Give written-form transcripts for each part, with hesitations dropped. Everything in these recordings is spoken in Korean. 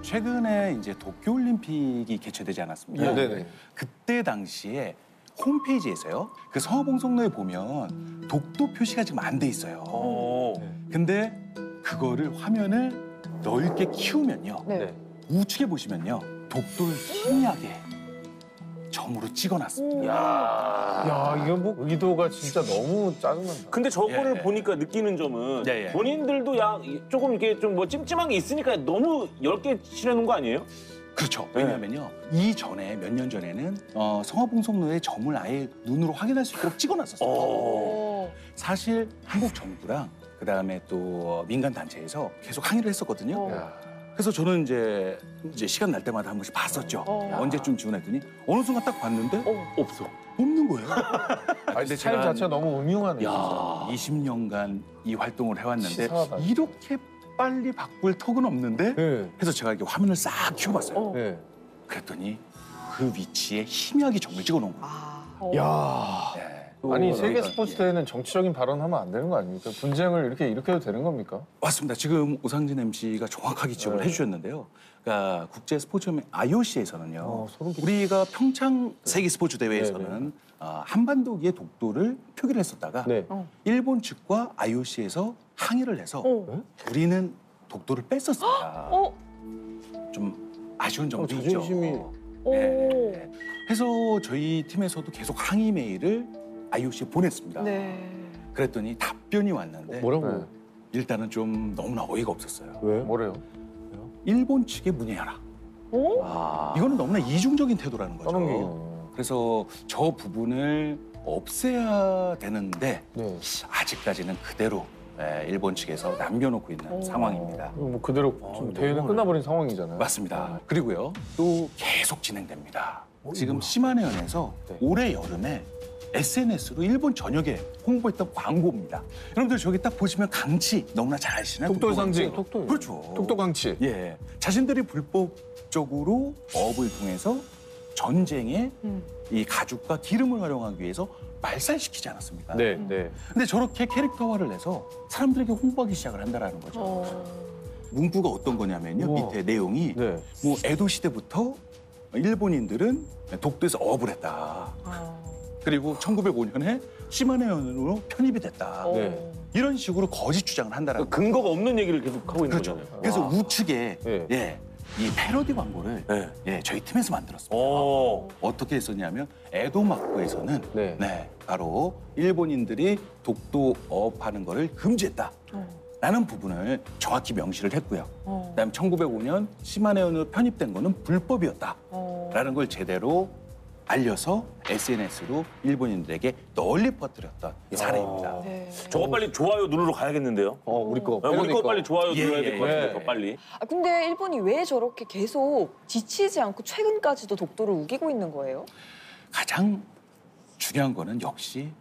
최근에 이제 도쿄올림픽이 개최되지 않았습니까? 네네. 그때 당시에 홈페이지에서요. 그 성화봉송로에 보면 독도 표시가 지금 안 돼 있어요. 근데 그거를 화면을 넓게 키우면요. 네. 우측에 보시면요. 독도를 희미하게 점으로 찍어놨습니다. 야, 이거 뭐 의도가 진짜 너무 짜증난다. 근데 저거를 예. 보니까 느끼는 점은 예, 예. 본인들도 조금 이렇게 좀 뭐 찜찜한 게 있으니까 너무 얇게 칠해놓은 거 아니에요? 그렇죠. 왜냐하면요. 이전에 몇 년 전에는 성화봉송로에 점을 아예 눈으로 확인할 수 있도록 찍어놨었어요. 사실 한국 정부랑 그다음에 또 민간 단체에서 계속 항의를 했었거든요. 그래서 저는 이제 시간 날 때마다 한 번씩 봤었죠. 언제쯤 지원했더니 어느 순간 딱 봤는데 없어. 없는 거예요. 근데 차이 자체가 너무 음흉하네. 야. 20년간 이 활동을 해왔는데 치사하다. 이렇게 빨리 바꿀 턱은 없는데 네. 해서 제가 이렇게 화면을 싹 키워봤어요. 네. 그랬더니 그 위치에 희미하게 점을 찍어놓은 거예요. 야. 네. 아니 또 세계 저희가- 스포츠 대회는 정치적인 발언하면 안 되는 거 아닙니까? 분쟁을 이렇게 일으켜도 되는 겁니까? 맞습니다. 지금 오상진 MC가 정확하게 지적을 네. 해주셨는데요. 그러니까 국제 스포츠연맹 IOC에서는요. 소름 끼쳐. 우리가 평창 세계 스포츠 대회에서는 한반도기의 독도를 표기를 했었다가 네. 일본 측과 IOC에서 항의를 해서 우리는 독도를 뺐었습니다. 좀 아쉬운 점도 있죠. 자존심이. 네. 해서 저희 팀에서도 계속 항의 메일을 IOC에 보냈습니다. 네. 그랬더니 답변이 왔는데 뭐라고? 네. 일단은 좀 너무나 어이가 없었어요. 왜? 뭐래요? 일본 측에 문의하라. 아. 이거는 너무나 이중적인 태도라는 거죠. 떠넘기기. 그래서 저 부분을 없애야 되는데 네. 아직까지는 그대로 일본 측에서 남겨놓고 있는 상황입니다. 뭐 그대로 좀 대회는 끝나버린 상황이잖아요. 맞습니다. 그리고요, 또 계속 진행됩니다. 지금 시마네현에서 올해 여름에 SNS로 일본 전역에 홍보했던 광고입니다. 여러분들 저기 딱 보시면 강치 너무나 잘 아시나요? 독도의 상징. 독도. 독도예요. 그렇죠. 독도강치. 예, 자신들이 불법적으로 어업을 통해서 전쟁에 이 가죽과 기름을 활용하기 위해서 말살시키지 않았습니까? 네, 네. 근데 저렇게 캐릭터화를 내서 사람들에게 홍보하기 시작을 한다라는 거죠. 문구가 어떤 거냐면요. 우와. 밑에 내용이 네. 뭐 에도 시대부터 일본인들은 독도에서 어업을 했다. 그리고 1905년에 시마네현으로 편입이 됐다. 네. 이런 식으로 거짓 주장을 한다라는 거죠. 근거가 없는 얘기를 계속 하고 있는 그렇죠. 거잖아요. 그래서 와. 우측에 네. 예, 이 패러디 광고를 네. 예, 저희 팀에서 만들었습니다. 오. 어떻게 했었냐면 에도마쿠에서는 네. 바로 일본인들이 독도 어업하는 거를 금지했다. 라는 부분을 정확히 명시를 했고요. 그다음에 1905년 시마네현으로 편입된 거는 불법이었다. 라는 걸 제대로 알려서 SNS로 일본인들에게 널리 퍼뜨렸던 사례입니다. 네. 저거 빨리 좋아요 누르러 가야겠는데요? 우리 거. 우리 거 빨리 좋아요 예, 눌러야 될 것 같은데 예. 더 빨리. 아, 근데 일본이 왜 저렇게 계속 지치지 않고 최근까지도 독도를 우기고 있는 거예요? 가장 중요한 거는 역시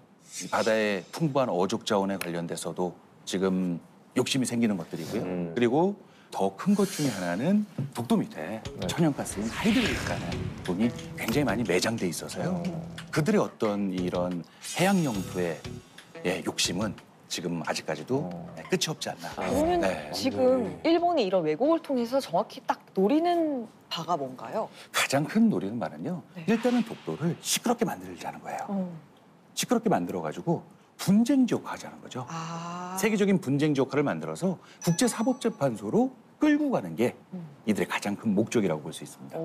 이 바다의 풍부한 어족 자원에 관련돼서도 지금 욕심이 생기는 것들이고요. 그리고 더 큰 것 중에 하나는 독도 밑에 천연가스인 하이드로익이라는 돈이 굉장히 많이 매장돼 있어서요. 그들의 어떤 이런 해양 영토의 욕심은 지금 아직까지도 끝이 없지 않나. 그러면 네. 지금 일본이 이런 왜곡을 통해서 정확히 딱 노리는 바가 뭔가요? 가장 큰 노리는 말은요. 네. 일단은 독도를 시끄럽게 만들자는 거예요. 시끄럽게 만들어가지고 분쟁 지역화하자는 거죠. 세계적인 분쟁 지역화를 만들어서 국제사법재판소로 끌고 가는 게 이들의 가장 큰 목적이라고 볼 수 있습니다.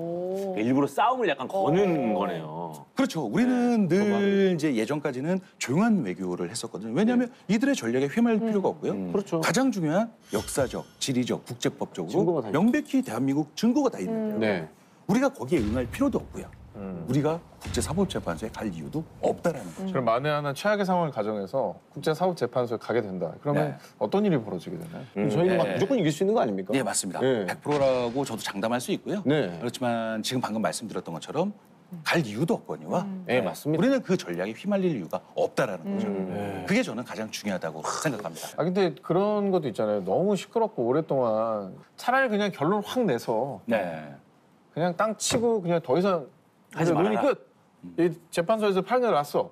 일부러 싸움을 약간 거는 거네요. 그렇죠. 우리는 늘 이제 예전까지는 조용한 외교를 했었거든요. 왜냐하면 이들의 전략에 휘말릴 필요가 없고요. 그렇죠. 가장 중요한 역사적, 지리적, 증거가 국제법적으로 다 있죠. 명백히 대한민국 증거가 다 있는데요. 네. 우리가 거기에 응할 필요도 없고요. 우리가 국제사법재판소에 갈 이유도 없다라는 거죠. 그럼 만에 하나 최악의 상황을 가정해서 국제사법재판소에 가게 된다. 그러면 네. 어떤 일이 벌어지게 되나요? 저희는 막 네. 무조건 이길 수 있는 거 아닙니까? 네, 맞습니다. 네. 100%라고 저도 장담할 수 있고요. 네. 그렇지만 지금 방금 말씀드렸던 것처럼 갈 이유도 없거니와 네, 맞습니다. 우리는 그 전략에 휘말릴 이유가 없다라는 거죠. 그게 저는 가장 중요하다고 생각합니다. 아 근데 그런 것도 있잖아요. 너무 시끄럽고 오랫동안 차라리 그냥 결론 확 내서 네. 그냥 땅 치고 그냥 더 이상 하지 논의 말아라. 끝. 이 재판소에서 판결 났어.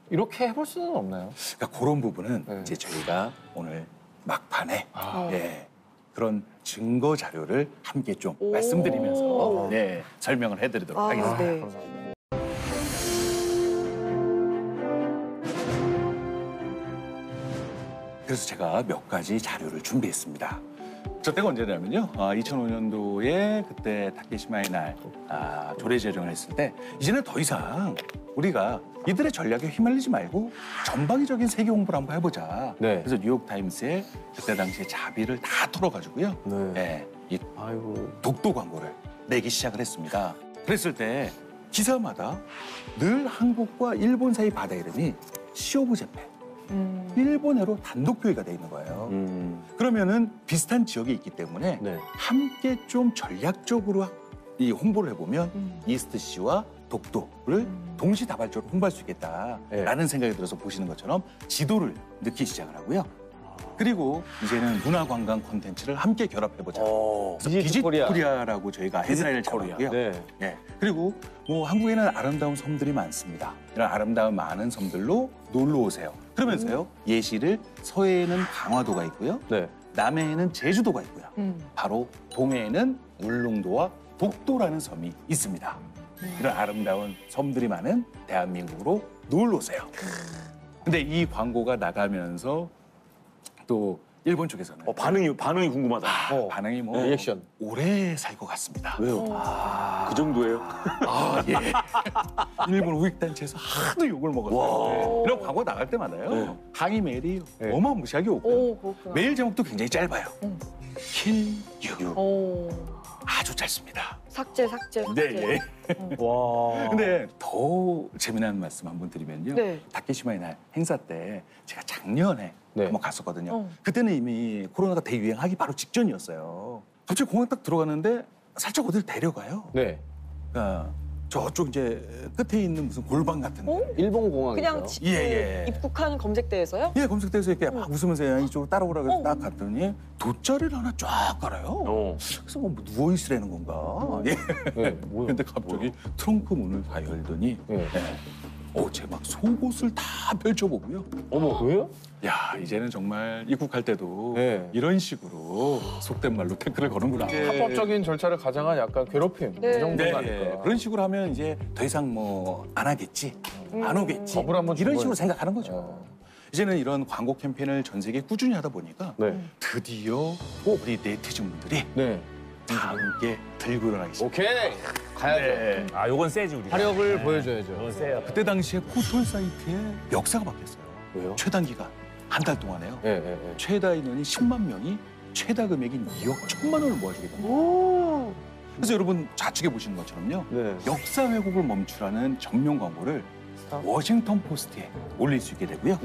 이렇게 해볼 수는 없나요? 그러니까 그런 부분은 네. 이제 저희가 오늘 막판에 그런 증거 자료를 함께 좀 오. 말씀드리면서 네, 설명을 해드리도록 하겠습니다. 네. 그래서 제가 몇 가지 자료를 준비했습니다. 저 때가 언제냐면요. 2005년도에 그때 타케시마의 날 조례 제정을 했을 때 이제는 더 이상 우리가 이들의 전략에 휘말리지 말고 전방위적인 세계 홍보를 한번 해보자. 네. 그래서 뉴욕타임스에 그때 당시에 자비를 다 털어가지고요. 네. 네, 이 아이고. 독도 광고를 내기 시작을 했습니다. 그랬을 때 기사마다 늘 한국과 일본 사이 바다 이름이 시오브 재팬. 일본어로 단독 표기가 돼 있는 거예요. 그러면은 비슷한 지역에 있기 때문에 네. 함께 좀 전략적으로 이 홍보를 해보면 이스트시와 독도를 동시다발적으로 홍보할 수 있겠다라는 네. 생각이 들어서 보시는 것처럼 지도를 넣기 시작을 하고요. 그리고 이제는 문화관광 콘텐츠를 함께 결합해보자. 그래서 비짓 코리아라고 저희가 헤드라인을 잡았고요. 네. 네. 그리고 뭐 한국에는 아름다운 섬들이 많습니다. 이런 아름다운 많은 섬들로 놀러 오세요. 그러면서요 예시를 서해에는 강화도가 있고요. 네. 남해에는 제주도가 있고요. 바로 동해에는 울릉도와 독도라는 섬이 있습니다. 이런 아름다운 섬들이 많은 대한민국으로 놀러 오세요. 근데 이 광고가 나가면서 또 일본 쪽에서는 반응이 궁금하다. 반응이 뭐 리액션. 오래 살 것 같습니다. 왜요? 그 정도예요? 예. 일본 우익단체에서 하도 욕을 먹었어요. 이런 광고 나갈 때마다요. 항의 메일이 네. 어마무시하게 오고요. 오, 그렇구나. 메일 제목도 굉장히 짧아요. Kill you. 오. 아주 짧습니다. 삭제. 네, 예. 와. 근데 더 재미난 말씀 한번 드리면요. 네. 다케시마의 날 행사 때 제가 작년에 네. 한번 갔었거든요. 어. 그때는 이미 코로나가 대유행하기 바로 직전이었어요. 갑자기 공항 딱 들어갔는데 살짝 어딜 데려가요. 네. 그러니까 저쪽 이제 끝에 있는 무슨 골방 같은 데. 어? 일본 공항이죠. 그냥 예. 입국한 검색대에서요? 예, 검색대에서 이렇게 막 웃으면서 야, 이쪽으로 따라오라 그래서 어. 딱 갔더니 돗자리를 하나 쫙 깔아요. 그래서 뭐 누워있으라는 건가. 예. 네. 뭐야? 근데 갑자기 트렁크 문을 다 열더니 네. 제 막 속옷을 다 펼쳐보고요. 어머, 왜요? 야, 이제는 정말 입국할 때도 네. 이런 식으로 속된 말로 태클을 거는구나. 합법적인 절차를 가장한 약간 괴롭힘. 네. 이 정도가 네, 아닐까. 그런 식으로 하면 이제 더 이상 뭐 안 하겠지, 안 오겠지. 겁을 한번 이런 준 식으로 거예요. 생각하는 거죠. 이제는 이런 광고 캠페인을 전 세계에 꾸준히 하다 보니까 네. 드디어 우리 네티즌분들이 네. 다 함께 들고 일어나기 시작. 오케이. 가야죠. 네. 아, 요건 세지 우리. 화력을 보여줘야죠. 요건 세요. 그때 당시에 포털 사이트의 역사가 바뀌었어요. 왜요? 최단 기간 한 달 동안에요. 네, 네, 네. 최다 인원이 10만 명이 최다 금액인 2억 1천만 원을 모아주게 됩니다. 그래서 여러분 좌측에 보시는 것처럼요. 네. 역사 왜곡을 멈추라는 전면 광고를 워싱턴 포스트에 올릴 수 있게 되고요.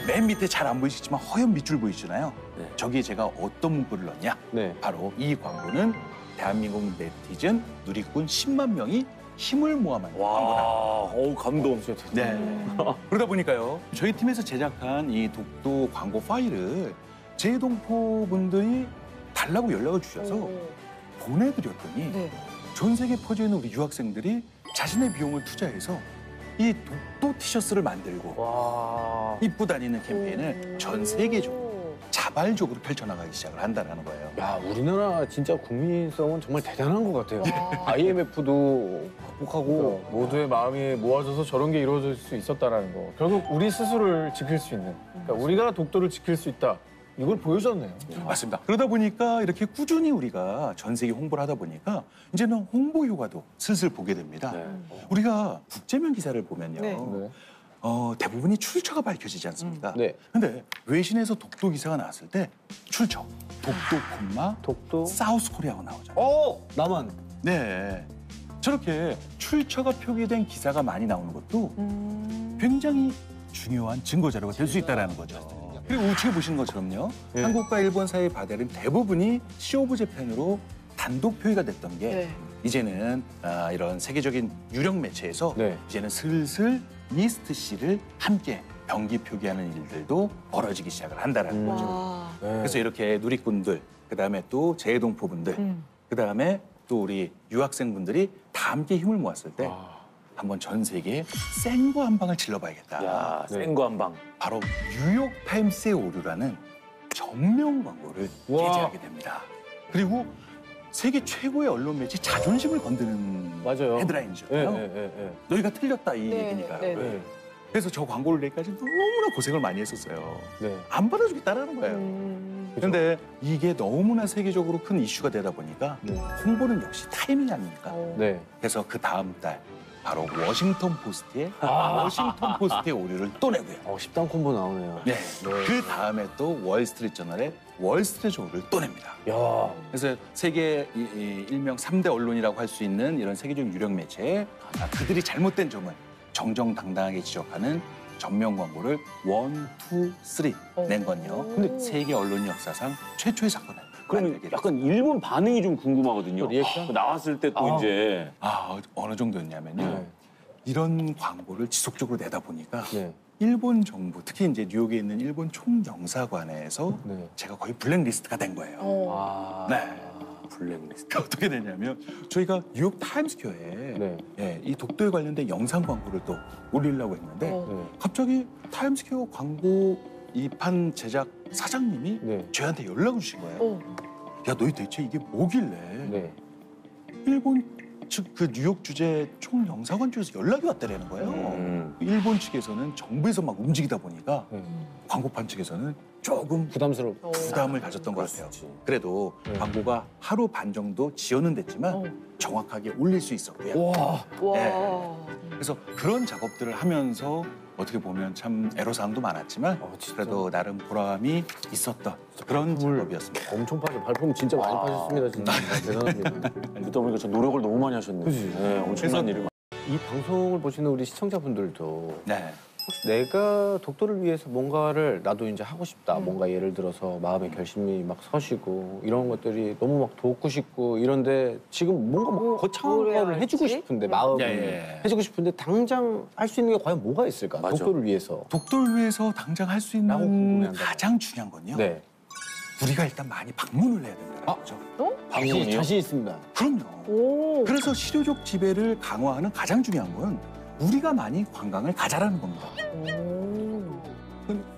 맨 밑에 잘 안 보이시지만 허연 밑줄 보이시잖아요. 네. 저기에 제가 어떤 문구를 넣냐? 네. 바로 이 광고는 대한민국 네티즌 누리꾼 10만 명이 힘을 모아 만든 광고다. 어우, 감동. 네. 그러다 보니까요. 저희 팀에서 제작한 이 독도 광고 파일을 제동포 분들이 달라고 연락을 주셔서 보내드렸더니 네. 전 세계에 퍼져 있는 우리 유학생들이 자신의 비용을 투자해서 이 독도 티셔츠를 만들고 와. 입고 다니는 캠페인을 전 세계적으로 자발적으로 펼쳐나가기 시작을 한다는 거예요. 야, 우리나라 진짜 국민성은 정말 대단한 것 같아요. 와. IMF도 극복하고 모두의 마음이 모아져서 저런 게 이루어질 수 있었다라는 거. 결국 우리 스스로를 지킬 수 있는. 그러니까 우리가 독도를 지킬 수 있다. 이걸 보여줬네요. 맞습니다. 그러다 보니까 이렇게 꾸준히 우리가 전 세계 홍보를 하다 보니까 이제는 홍보 효과도 슬슬 보게 됩니다. 우리가 국제면 기사를 보면요. 네. 네. 대부분이 출처가 밝혀지지 않습니까? 네. 근데 외신에서 독도 기사가 나왔을 때 출처, 독도, 독도. 사우스 코리아가 나오잖아요. 남한. 네. 저렇게 출처가 표기된 기사가 많이 나오는 것도 굉장히 중요한 증거 자료가 될 수 있다는 거죠. 그리고 우측에 보시는 것처럼요. 네. 한국과 일본 사이의 바다는 대부분이 시오브 재팬으로 단독 표기가 됐던 게 네. 이제는 이런 세계적인 유력 매체에서 네. 이제는 슬슬 이스트시를 함께 병기 표기하는 일들도 벌어지기 시작을 한다는 거죠. 와. 네. 그래서 이렇게 누리꾼들, 그다음에 또 재동포분들, 그다음에 또 우리 유학생분들이 다 함께 힘을 모았을 때 한번 전 세계에 생거 한 방을 질러봐야겠다. 야, 네. 센거 한 방. 바로 뉴욕 타임스의 오류라는 전면 광고를 와. 게재하게 됩니다. 그리고 세계 최고의 언론 매체 자존심을 건드는 맞아요. 헤드라인이잖아요. 예. 너희가 틀렸다 이 네, 얘기니까요. 네, 네. 그래서 저 광고를 내기까지 너무나 고생을 많이 했었어요. 네. 안 받아주겠다라는 거예요. 그런데 이게 너무나 세계적으로 큰 이슈가 되다 보니까 네. 홍보는 역시 타이밍이 아닙니까? 네. 그래서 그 다음 달 바로 워싱턴 포스트에 워싱턴 포스트의 오류를 또 내고요. 10단 콤보 나오네요. 네. 그 다음에 또 월스트리트 저널에 월스트리트 오류를 또 냅니다. 야. 그래서 세계 일명 3대 언론이라고 할 수 있는 이런 세계적 유력 매체에 그들이 잘못된 점을 정정당당하게 지적하는 전면 광고를 1, 2, 3 낸 건요. 근데 세계 언론 역사상 최초의 사건을 그러면 만들게 약간 일본 반응이 좀 궁금하거든요. 리액션? 나왔을 때 또 이제 어느 정도였냐면요. 네. 이런 광고를 지속적으로 내다 보니까 네. 일본 정부, 특히 이제 뉴욕에 있는 일본 총영사관에서 네. 제가 거의 블랙리스트가 된 거예요. 아. 네. 블랙리스트. 어떻게 되냐면 저희가 뉴욕 타임스퀘어에 네. 예, 이 독도에 관련된 영상 광고를 또 올리려고 했는데 네. 갑자기 타임스퀘어 광고 이판 제작 사장님이 네. 저희한테 연락을 주신 거예요. 야, 너희 대체 이게 뭐길래 네. 일본 측 그 뉴욕 주재 총영사관 쪽에서 연락이 왔다라는 거예요. 일본 측에서는 정부에서 막 움직이다 보니까 네. 광고판 측에서는 조금 부담스럽고. 부담을 가졌던 것 같아요. 그렇지. 그래도 네. 광고가 하루 반 정도 지연은 됐지만 정확하게 올릴 수 있었고요. 와. 와. 네. 그래서 그런 작업들을 하면서 어떻게 보면 참 애로사항도 많았지만 진짜. 그래도 나름 보람이 있었던 그런 작업이었습니다. 엄청 파죠. 발품 진짜 많이 파셨습니다. 진짜. 대단합니다. 듣다 보니까 저 노력을 너무 많이 하셨네요. 그치? 네, 엄청난 그래서- 일을. 이 방송을 보시는 우리 시청자분들도 네. 혹시 내가 독도를 위해서 뭔가를 나도 이제 하고 싶다. 뭔가 예를 들어서 마음의 결심이 막 서시고 이런 것들이 너무 막 돕고 싶고 이런데 지금 뭔가 막 거창한 뭘 해야 거를 해주고 할지? 싶은데 마음을 예. 해주고 싶은데 당장 할 수 있는 게 과연 뭐가 있을까? 맞아. 독도를 위해서. 독도를 위해서 당장 할 수 라고 있는 궁금해한다. 가장 중요한 건요. 네. 우리가 일단 많이 방문을 해야 된다는 거죠. 방송이요? 자신 있습니다. 그럼요. 오. 그래서 실효적 지배를 강화하는 가장 중요한 건 우리가 많이 관광을 가자라는 겁니다.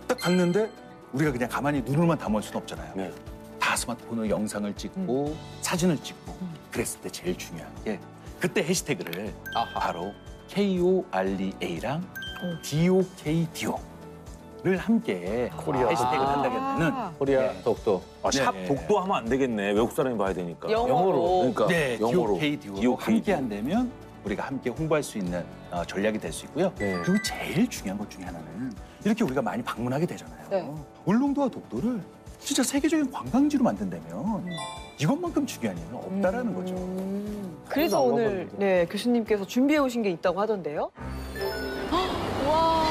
딱 갔는데 우리가 그냥 가만히 눈을만 담을 수는 없잖아요. 네. 다 스마트폰으로 영상을 찍고 사진을 찍고 그랬을 때 제일 중요한 게 그때 해시태그를 바로 KOREA랑 DOKDO를 함께 코리아. 해시태그를 한다면은 코리아 네. 독도. 샵 네. 독도 하면 안 되겠네. 외국 사람이 봐야 되니까. 영어로. 그러니까 네, 영어로. DOKDO로 함께 한다면 우리가 함께 홍보할 수 있는 전략이 될 수 있고요. 네. 그리고 제일 중요한 것 중에 하나는 이렇게 우리가 많이 방문하게 되잖아요. 네. 울릉도와 독도를 진짜 세계적인 관광지로 만든다면 이것만큼 중요한 일은 없다라는 거죠. 그래서 나온 오늘 거거든요. 네 교수님께서 준비해 오신 게 있다고 하던데요. 와.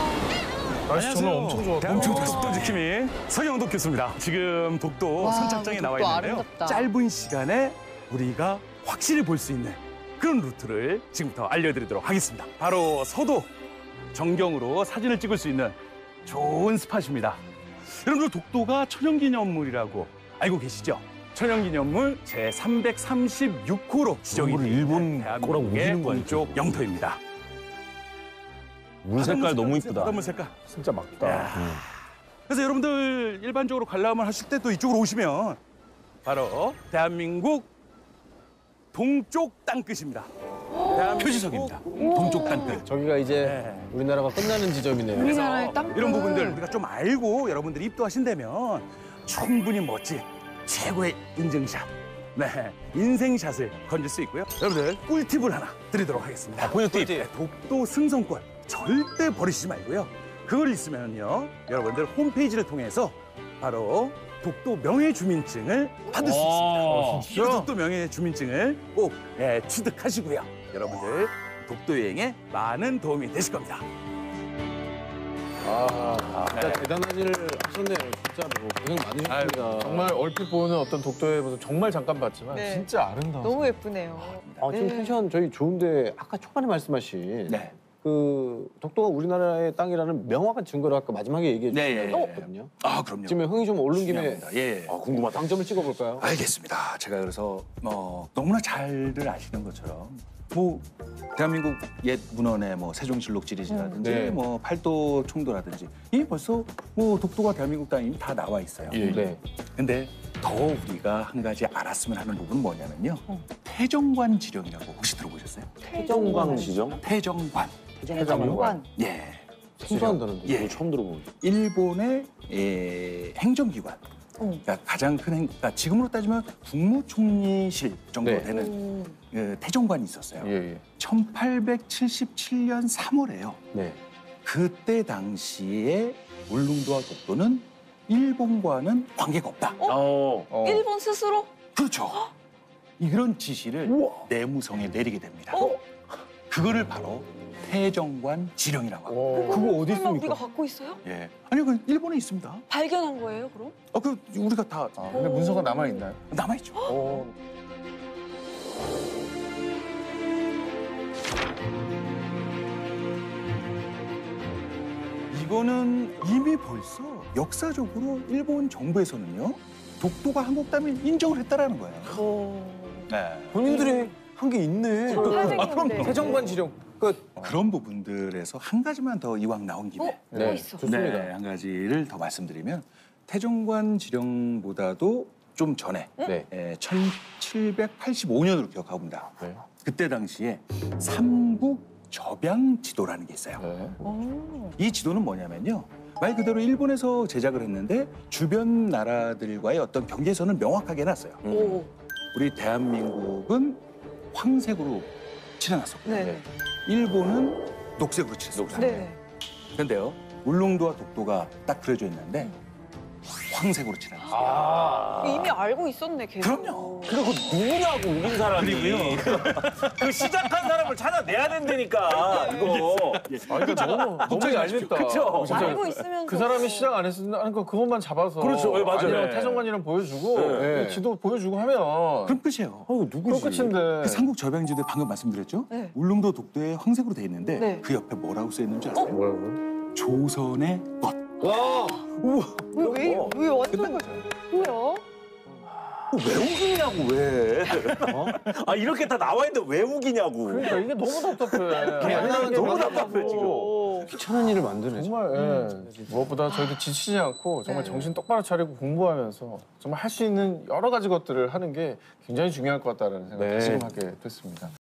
날씨 저는 엄청 좋았고. 엄청 좋습니다. 지킴이 서경덕 교수입니다. 지금 독도 와, 선착장에 나와 독도 있는데요. 아름답다. 짧은 시간에 우리가 확실히 볼 수 있는 그런 루트를 지금부터 알려드리도록 하겠습니다. 바로 서도 전경으로 사진을 찍을 수 있는 좋은 스팟입니다. 여러분들 독도가 천연기념물이라고 알고 계시죠? 천연기념물 제336호로 지정이 된 일본 대한민국의 거라고 우기는 거 아니죠? 동쪽 영토입니다. 물 색깔 너무 이쁘다. 바닷물 색깔. 진짜 막다. 그래서 여러분들 일반적으로 관람을 하실 때 또 이쪽으로 오시면 바로 대한민국 동쪽 땅끝입니다. 대한민국 표지석입니다. 동쪽 땅끝. 저기가 이제 네. 우리나라가 끝나는 지점이네요. 우리나라의 땅끝. 이런 부분들 우리가 좀 알고 여러분들이 입도하신다면 충분히 멋진 최고의 인증샷, 네, 인생샷을 건질 수 있고요. 여러분들 꿀팁을 하나 드리도록 하겠습니다. 꿀팁. 네, 독도 승선권 절대 버리시지 말고요. 그걸 있으면요, 여러분들 홈페이지를 통해서 바로 독도 명예주민증을 받을 수 있습니다. 이 독도 명예주민증을 꼭 취득하시고요. 여러분들 독도 여행에 많은 도움이 되실 겁니다. 진짜 대단한 일을 하셨네요. 진짜로 고생 많으셨습니다. 정말 얼핏 보는 어떤 독도의 모습 정말 잠깐 봤지만 네. 진짜 아름다워. 너무 예쁘네요. 지금 네. 텐션 저희 좋은데 아까 초반에 말씀하신 네. 그 독도가 우리나라의 땅이라는 명확한 증거를 아까 마지막에 얘기해 네, 주셨거든요. 아, 그럼요. 지금 흥이 좀 오른 김에 중요합니다. 예. 궁금하다. 당점을 찍어볼까요? 알겠습니다. 제가 그래서 너무나 잘들 아시는 것처럼 뭐 대한민국 옛 문헌의 뭐 세종실록 지리지라든지 네. 뭐 팔도 총도라든지 이 벌써 뭐 독도가 대한민국 땅이 다 나와 있어요. 네. 근데 더 우리가 한 가지 알았으면 하는 부분은 뭐냐면요. 태정관 지령이라고 혹시 들어보셨어요? 태정광 지정? 태정관. 태정관. 예. 생소한다는데. 예. 처음 들어보는. 일본의 행정기관. 그러니까 가장 큰 그러니까 지금으로 따지면 국무총리실 정도 네. 되는 태정관이 있었어요. 예. 1877년 3월에요. 네. 그때 당시에 울릉도와 독도는 일본과는 관계가 없다. 일본 스스로? 그렇죠. 이런 지시를 내무성에 내리게 됩니다. 그거를 바로 태정관 지령이라고 합니다. 그거 어디 설마 우리가 있습니까? 갖고 있어요? 예. 아니 그 일본에 있습니다. 발견한 거예요, 그럼? 그 우리가 다 근데 문서가 남아 있나요? 남아 있죠. 이거는 이미 벌써 역사적으로 일본 정부에서는요 독도가 한국 땅을 인정을 했다라는 거예요. 네. 본인들이 한 게 있네. 1800년대. 태정관 지령 끝. 그런 부분들에서 한 가지만 더 이왕 나온 김에 뭐 있어? 좋습니다. 한 가지를 더 말씀드리면 태정관 지령보다도 좀 전에 네. 1785년으로 기억합니다. 네. 그때 당시에 삼국 접양 지도라는 게 있어요. 네. 이 지도는 뭐냐면요. 말 그대로 일본에서 제작을 했는데 주변 나라들과의 어떤 경계선을 명확하게 해놨어요. 오. 우리 대한민국은 황색으로 칠해놨었고 네. 일본은 녹색으로 칠했습니다. 네. 근데요. 울릉도와 독도가 딱 그려져 있는데 황색으로 칠해놨어요. 이미 알고 있었네, 계속. 그럼요. 그리고 누구냐고 우긴 사람이. 그 시작한 사람을 찾아내야 된다니까. 이거. 아, 이거 너무 얄밉다. 그쵸? 진짜 알고 있으면 그 사람이 시작 안 했으니까 그것만 잡아서 그렇죠. 예, 맞아요. 아니면 네. 태정관이랑 보여주고 네. 지도 보여주고 하면 그럼 끝이에요. 그럼 끝인데. 그 삼국 접양지도에 방금 말씀드렸죠? 네. 울릉도 독도에 황색으로 돼 있는데 네. 그 옆에 뭐라고 써 있는 줄 아세요? 뭐라고요? 조선의 것. 왜 완전 뭐야? 왜 우기냐고 왜? 아 이렇게 다 나와 있는데 왜 우기냐고. 그러니까 이게 너무 답답해. 너무 답답해 지금. 귀찮은 일을 만드네. 정말 무엇보다 저희도 지치지 않고 정말 정신 똑바로 차리고 공부하면서 정말 할 수 있는 여러 가지 것들을 하는 게 굉장히 중요할 것 같다는 생각을 네. 지금 하게 됐습니다.